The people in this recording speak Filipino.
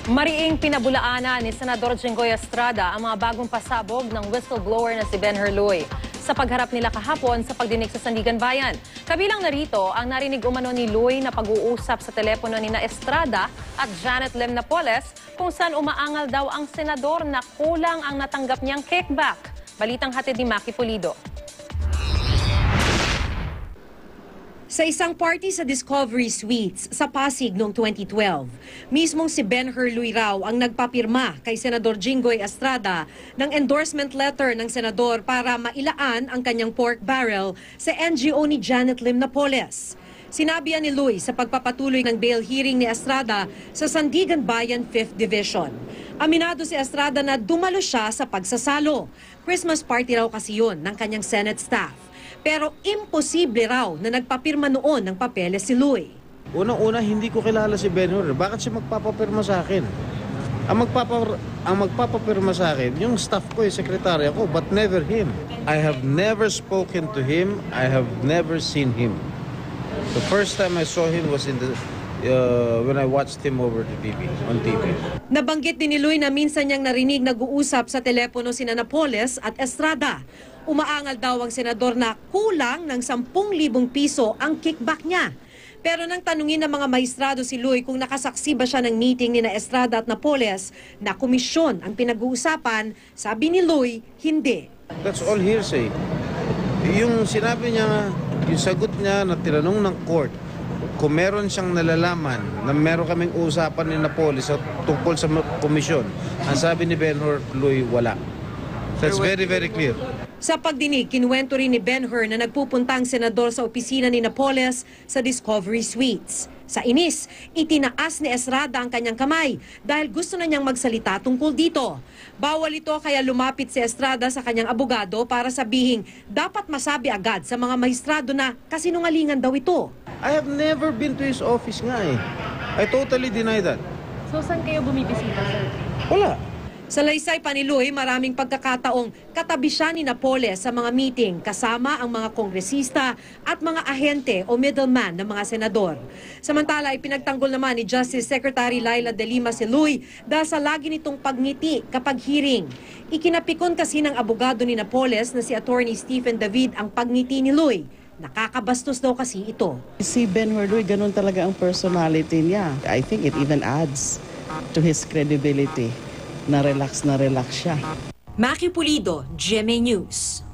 Mariing pinabulaanan ni Senador Jinggoy Estrada ang mga bagong pasabog ng whistleblower na si Ben Herluy sa pagharap nila kahapon sa pagdinig sa Sandigan Bayan. Kabilang narito ang narinig umano ni Luy na pag-uusap sa telepono ni na Estrada at Janet Lim Napoles kung saan umaangal daw ang senador na kulang ang natanggap niyang kickback. Balitang hatid ni Maki Pulido. Sa isang party sa Discovery Suites sa Pasig noong 2012, mismong si Ben Herluy raw ang nagpapirma kay Senador Jinggoy Estrada ng endorsement letter ng senador para mailaan ang kanyang pork barrel sa NGO ni Janet Lim Napoles. Sinabi ni Luy sa pagpapatuloy ng bail hearing ni Estrada sa Sandigan Bayan 5th Division. Aminado si Estrada na dumalo siya sa pagsasalo. Christmas party raw kasi yun ng kanyang Senate staff. Pero imposible raw na nagpapirma noon ng papeles si Luy. Unang-una, hindi ko kilala si Ben Herluy. Bakit siya magpapapirma sa akin? Ang magpapapirma sa akin, yung staff ko, yung sekretarya ko, but never him. I have never spoken to him. I have never seen him. The first time I saw him was when I watched him over the TV, on TV. Nabanggit din ni Luy na minsan niyang narinig nag-uusap sa telepono sina Napoles at Estrada. Umaangal daw ang senador na kulang ng 10,000 piso ang kickback niya. Pero nang tanungin ng mga maestrado si Luy kung nakasaksi ba siya ng meeting ni na Estrada at Napoles na komisyon ang pinag-uusapan, sabi ni Luy, hindi. That's all hearsay. Yung sinabi niya, yung sagot niya na tinanong ng court, kung meron siyang nalalaman na meron kaming usapan ni Napoles tungkol sa komisyon, ang sabi ni Ben Herluy, wala. That's very, very clear. Sa pagdinig, kinuwento rin ni Ben Hur na nagpupunta ang senador sa opisina ni Napoles sa Discovery Suites. Sa inis, itinaas ni Estrada ang kanyang kamay dahil gusto na niyang magsalita tungkol dito. Bawal ito kaya lumapit si Estrada sa kanyang abogado para sabihing dapat masabi agad sa mga maestrado na kasinungalingan daw ito. I have never been to his office nga eh. I totally deny that. So saan kayo bumibisita, sir? Wala. Sa laysay pa ni Luy, maraming pagkakataong katabi siya ni Napoles sa mga meeting kasama ang mga kongresista at mga ahente o middleman ng mga senador. Samantala, ipinagtanggol naman ni Justice Secretary Laila De Lima si Luy dahil sa lagi nitong pagngiti kapag hearing. Ikinapikon kasi ng abogado ni Napoles na si Attorney Stephen David ang pagngiti ni Luy. Nakakabastos daw kasi ito. Si Ben Herluy, ganun talaga ang personality niya. I think it even adds to his credibility. Na relax siya. Maki Pulido, GMA News.